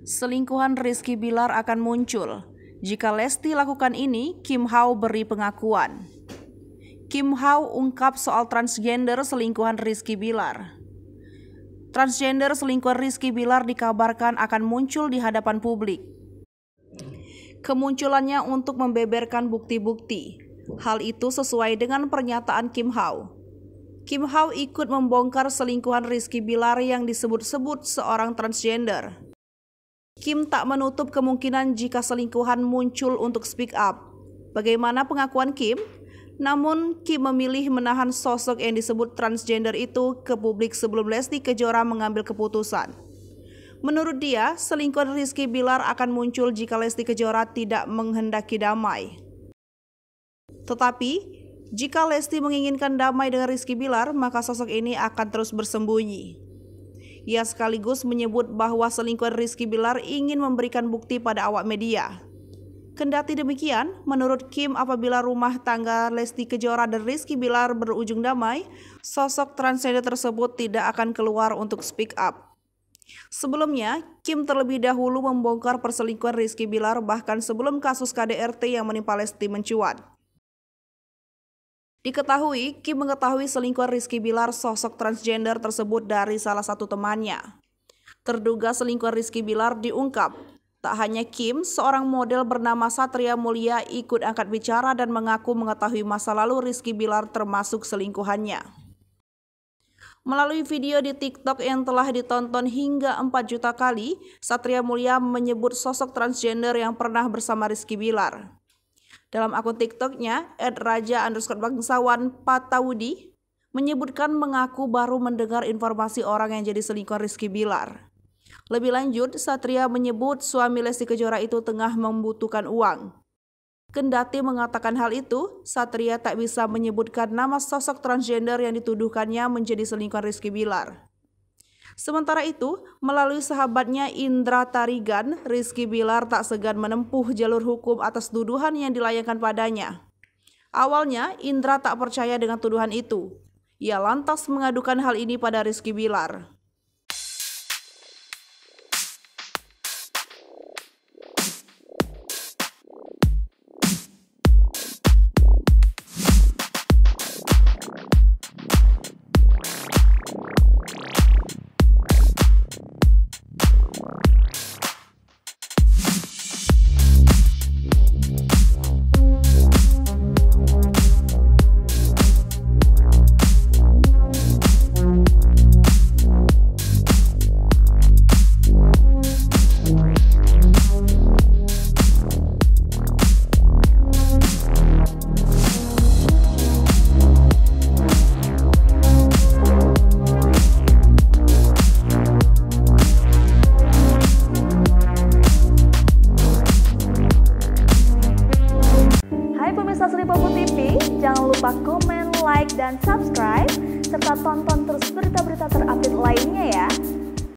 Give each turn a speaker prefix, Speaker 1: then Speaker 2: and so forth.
Speaker 1: selingkuhan Rizky Bilar akan muncul. Jika Lesti lakukan ini, Kim Hao beri pengakuan. Kim Hao ungkap soal transgender selingkuhan Rizky Bilar. Transgender selingkuhan Rizky Bilar dikabarkan akan muncul di hadapan publik. Kemunculannya untuk membeberkan bukti-bukti. Hal itu sesuai dengan pernyataan Kim Hao. Kim Hao ikut membongkar selingkuhan Rizky Bilar yang disebut-sebut seorang transgender. Kim tak menutup kemungkinan jika selingkuhan muncul untuk speak up. Bagaimana pengakuan Kim? Namun Kim memilih menahan sosok yang disebut transgender itu ke publik sebelum Lesti Kejora mengambil keputusan. Menurut dia, selingkuhan Rizky Bilar akan muncul jika Lesti Kejora tidak menghendaki damai. Tetapi, jika Lesti menginginkan damai dengan Rizky Bilar, maka sosok ini akan terus bersembunyi. Ia sekaligus menyebut bahwa selingkuhan Rizky Bilar ingin memberikan bukti pada awak media. Kendati demikian, menurut Kim, apabila rumah tangga Lesti Kejora dan Rizky Bilar berujung damai, sosok transgender tersebut tidak akan keluar untuk speak up. Sebelumnya, Kim terlebih dahulu membongkar perselingkuhan Rizky Bilar bahkan sebelum kasus KDRT yang menimpa Lesti mencuat. Diketahui, Kim mengetahui selingkuhan Rizky Bilar sosok transgender tersebut dari salah satu temannya. Terduga selingkuhan Rizky Bilar diungkap. Tak hanya Kim, seorang model bernama Satria Mulia ikut angkat bicara dan mengaku mengetahui masa lalu Rizky Bilar termasuk selingkuhannya. Melalui video di TikTok yang telah ditonton hingga 4 juta kali, Satria Mulia menyebut sosok transgender yang pernah bersama Rizky Bilar. Dalam akun TikToknya, @raja_bangsawan_patawudi menyebutkan mengaku baru mendengar informasi orang yang jadi selingkuhan Rizky Bilar. Lebih lanjut, Satria menyebut suami Lesti Kejora itu tengah membutuhkan uang. Kendati mengatakan hal itu, Satria tak bisa menyebutkan nama sosok transgender yang dituduhkannya menjadi selingkuhan Rizky Bilar. Sementara itu, melalui sahabatnya Indra Tarigan, Rizky Bilar tak segan menempuh jalur hukum atas tuduhan yang dilayangkan padanya. Awalnya, Indra tak percaya dengan tuduhan itu. Ia lantas mengadukan hal ini pada Rizky Bilar.
Speaker 2: Jangan lupa komen, like, dan subscribe, serta tonton terus berita-berita terupdate lainnya ya.